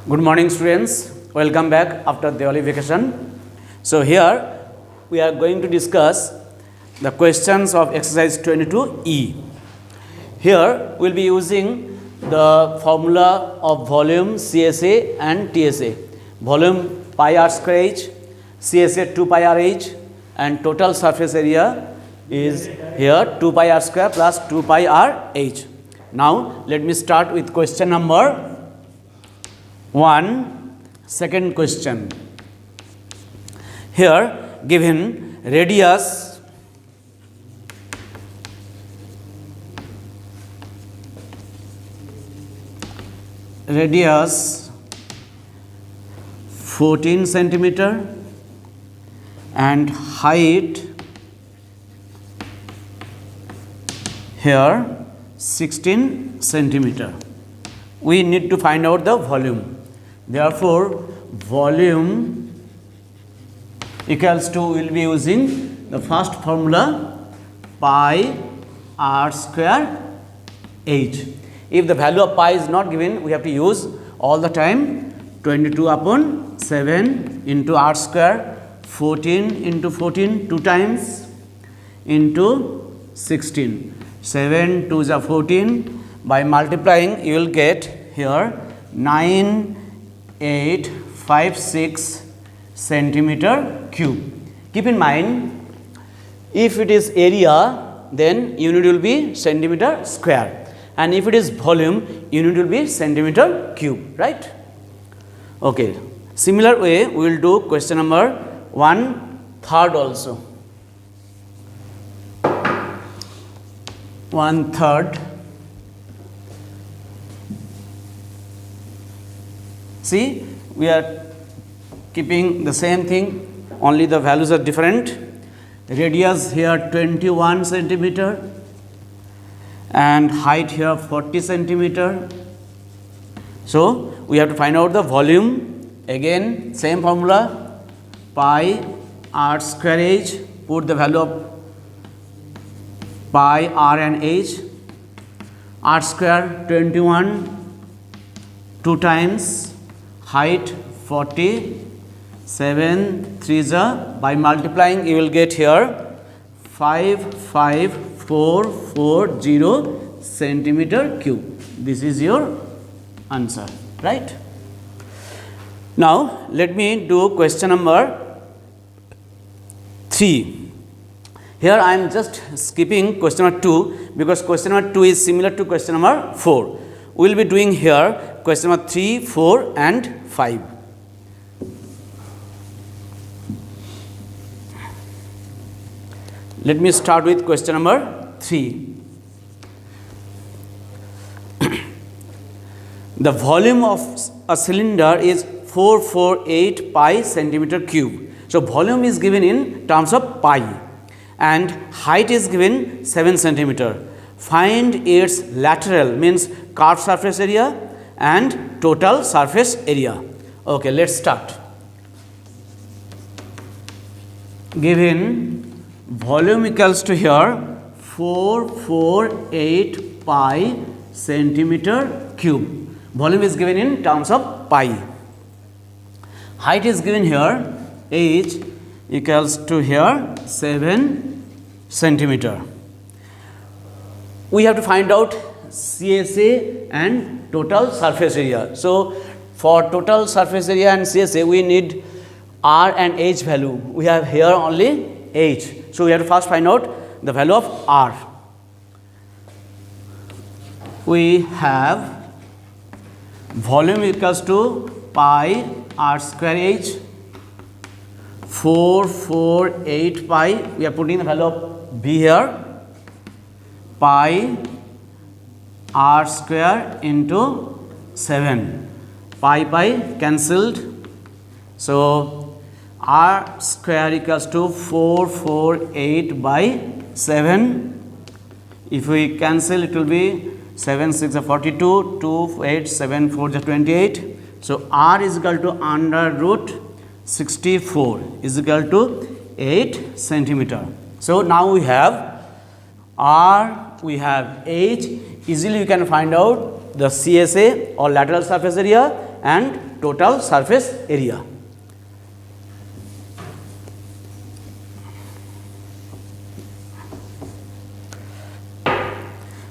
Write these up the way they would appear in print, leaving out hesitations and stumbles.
Good morning, students. Welcome back after the early vacation. So here we are going to discuss the questions of exercise 22E. Here we will be using the formula of volume CSA and TSA. Volume pi r square h, CSA 2 pi r h, and total surface area is here 2 pi r square plus 2 pi r h. Now let me start with question number 1. Second question. Here given radius radius 14 centimeter and height here 16 centimeter. We need to find out the volume. Therefore, volume equals to, we will be using the first formula pi r square h. If the value of pi is not given, we have to use all the time 22 upon 7 into r square, 14 into 14 2 times into 16. 7 2 is 14. By multiplying, you will get here 9856 centimeter cube. Keep in mind, if it is area, then unit will be centimeter square, and if it is volume, unit will be centimeter cube, right? Okay. Similar way, we will do question number 1/3 also. 1/3. See, we are keeping the same thing, only the values are different. Radius here 21 centimeter and height here 40 centimeter. So, we have to find out the volume. Again, same formula, pi r square h, put the value of pi r and h. R square 21 2 times, height 40, 7 3 is by multiplying you will get here 55440 centimeter cube. This is your answer, right? Now let me do question number 3. Here I am just skipping question number 2 because question number 2 is similar to question number 4. We will be doing here question number 3, 4 and 5. Let me start with question number 3. The volume of a cylinder is 448 pi centimeter cube. So, volume is given in terms of pi and height is given 7 centimeter. Find its lateral, means curved surface area, and total surface area. Okay, let us start. Given volume equals to here 448 pi centimeter cube. Volume is given in terms of pi. Height is given here h equals to here 7 centimeter. We have to find out CSA and total surface area. So, for total surface area and CSA, we need R and H value. We have here only H. So, we have to first find out the value of R. We have volume equals to pi r square h, 448 pi. We are putting the value of B here. Pi r square into 7, pi cancelled. So, r square equals to 448 by 7. If we cancel, it will be 7 6 are 42, 2 8 7 4 is 28. So, r is equal to under root 64 is equal to 8 centimeter. So, now we have r, we have h. Easily we can find out the CSA or lateral surface area and total surface area.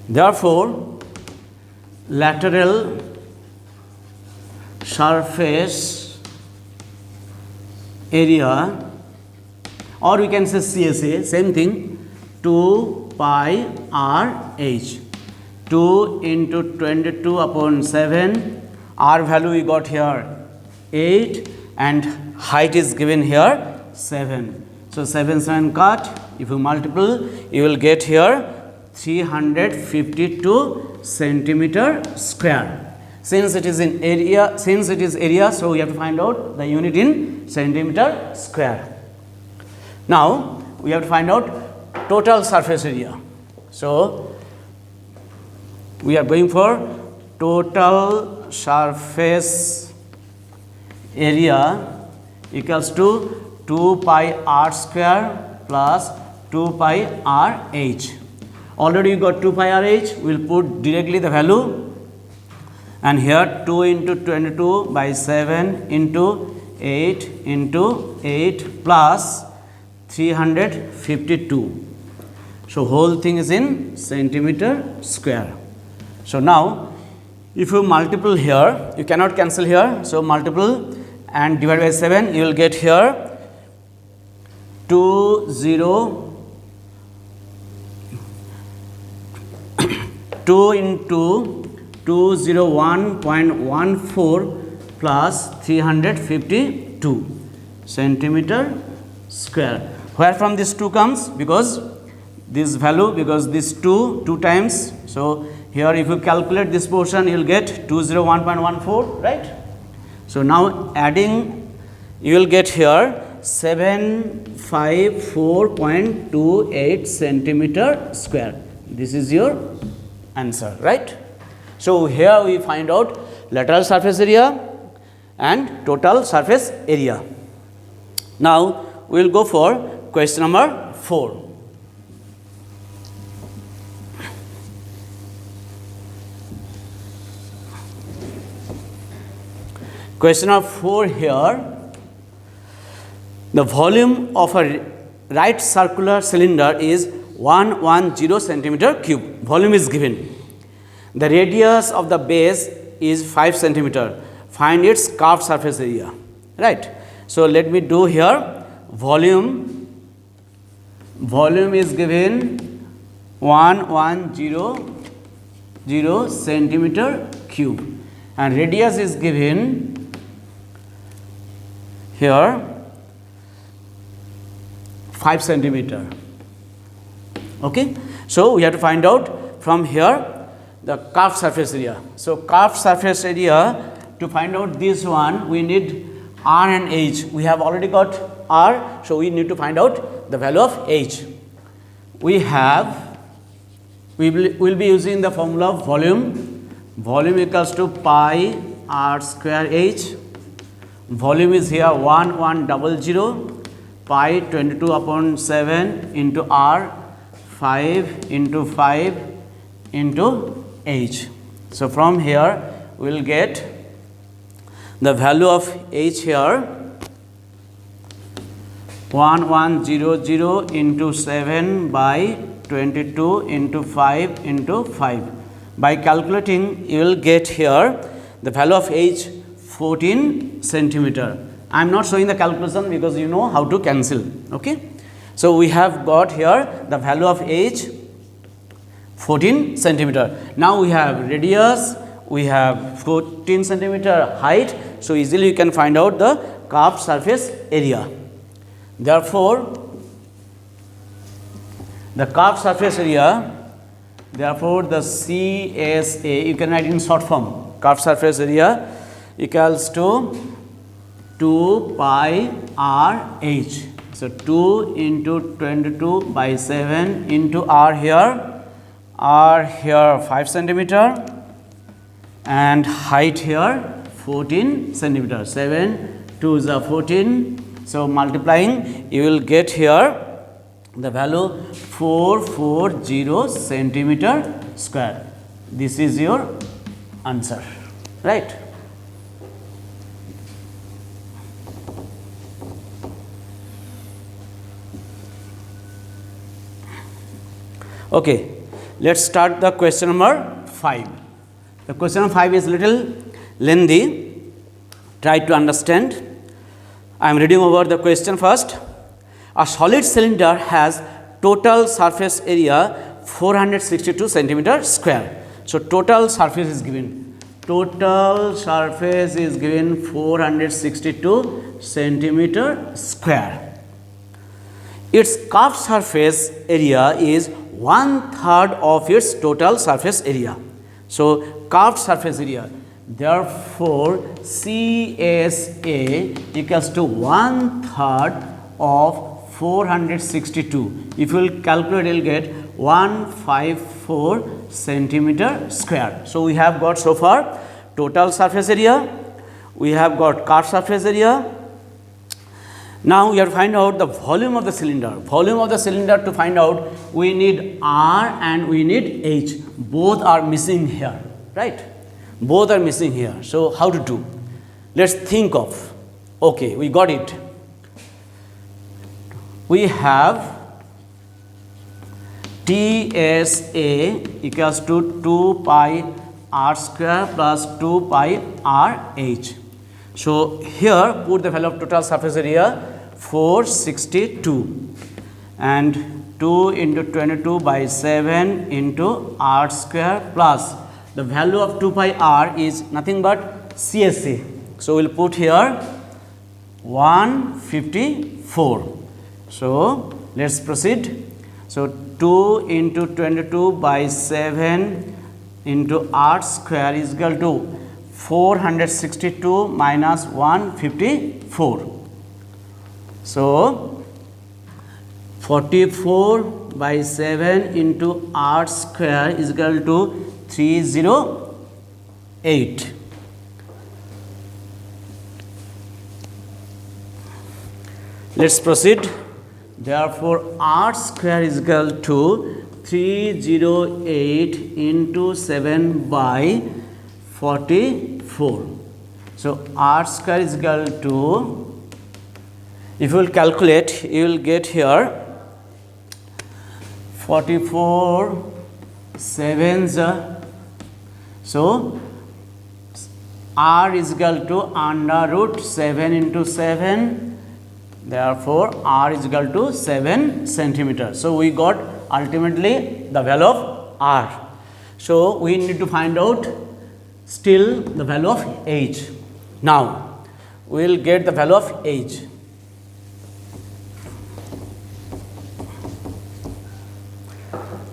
Therefore, lateral surface area, or we can say CSA, same thing, 2 pi r h, 2 into 22 upon 7, r value we got here 8 and height is given here 7. So, 7 7 cut, if you multiple you will get here 352 centimeter square. Since it is in area, so we have to find out the unit in centimeter square. Now, we have to find out total surface area. So, we are going for total surface area equals to 2 pi r square plus 2 pi r h. Already you got 2 pi r h, we will put directly the value, and here 2 into 22 by 7 into 8 plus 352. So, whole thing is in centimeter square. So, now if you multiple here, you cannot cancel here. So, multiple and divide by 7, you will get here 2 into 201.14 plus 352 centimeter square. Where from this 2 comes? Because this value, because this 2 times. So, here if you calculate this portion, you will get 201.14, right. So, now adding, you will get here 754.28 centimeter square. This is your answer, right. So, here we find out lateral surface area and total surface area. Now, we will go for question number 4. Question number 4 here, the volume of a right circular cylinder is 110 centimeter cube. Volume is given. The radius of the base is 5 centimeter. Find its curved surface area, right. So, let me do here volume. Volume is given 110 centimeter cube and radius is given here 5 centimeter. Okay. So, we have to find out from here the curved surface area. So, curved surface area, to find out this one we need r and h. We have already got r. So, we need to find out the value of h. We will be using the formula of volume. Volume equals to pi r square h. Volume is here 1100 pi 22 upon 7 into r, 5 into 5 into h. So, from here we will get the value of h here 1100 into 7 by 22 into 5 into 5. By calculating, you will get here the value of h 14 centimeter. I am not showing the calculation because you know how to cancel. Okay. So, we have got here the value of h 14 centimeter. Now, we have radius, we have 14 centimeter height. So, easily you can find out the curved surface area. Therefore, the curved surface area, therefore, the CSA, you can write in short form, curved surface area equals to 2 pi r h. So, 2 into 22 by 7 into r here 5 centimeter and height here 14 centimeter. 7 2 is 14. So, multiplying you will get here the value 440 centimeter square. This is your answer, right. Okay, let's start the question number 5. The question number 5 is little lengthy. Try to understand. I am reading over the question first. A solid cylinder has total surface area 462 centimeter square. So total surface is given. Total surface is given 462 centimeter square. Its curved surface area is 1/3 of its total surface area. So curved surface area. Therefore, CSA equals to 1/3 of 462. If you will calculate, you will get 154 centimeter square. So we have got so far total surface area, we have got curved surface area. Now we have to find out the volume of the cylinder. Volume of the cylinder, to find out, we need R and we need H. Both are missing here, right? Both are missing here. So how to do? Let's think of. Okay, we got it. We have TSA equals to 2 pi R square plus 2 pi RH. So here put the value of total surface area 462 and 2 into 22 by 7 into R square plus the value of 2 pi R is nothing but CSA. So we will put here 154. So let's proceed. So 2 into 22 by 7 into R square is equal to 462 minus 154. So 44 by 7 into R square is equal to 308. Let's proceed. Therefore, R square is equal to 308 into 7 by 44. So R square is equal to, if you will calculate, you will get here 44 sevens. So R is equal to under root 7 into 7. Therefore, R is equal to 7 centimeter. So we got ultimately the value of R. So we need to find out still the value of H. Now we will get the value of H.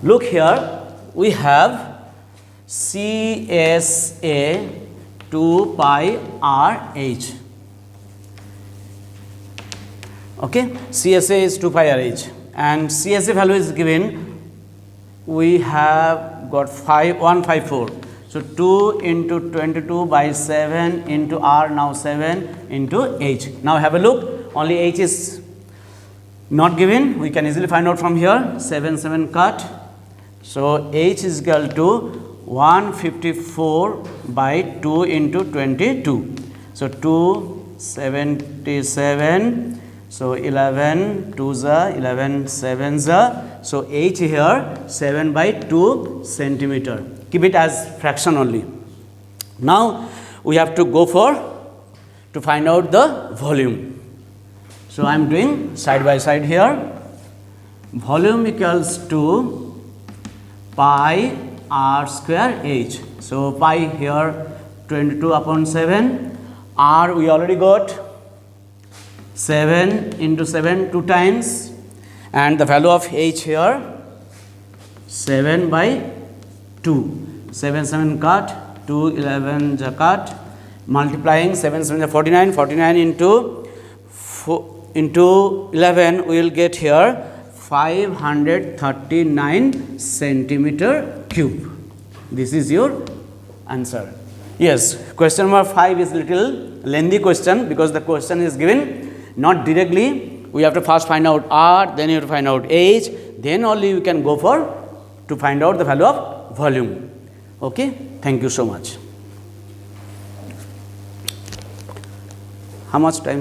Look here, we have CSA 2 pi RH. Okay, CSA is 2 pi RH and CSA value is given. We have got 154. So 2 into 22 by 7 into R, now 7 into H. Now have a look, only H is not given. We can easily find out from here, 7 cut. So H is equal to 154 by 2 into 22. So 277. So 11 2s are 11 7s are. So H here 7 by 2 centimeter. Keep it as fraction only. Now we have to go to find out the volume. So I am doing side by side here. Volume equals to pi R square H. So pi here 22 upon 7. R we already got 7 into 7 2 times, and the value of H here 7 by 2. 7 cut, 2 11 cut, multiplying 7 7 49, 49 into 11 we will get here 539 centimeter cube. This is your answer. Yes, question number 5 is little lengthy question because the question is given not directly. We have to first find out R, then you have to find out H, then only you can go to find out the value of volume. Okay, thank you so much. How much time?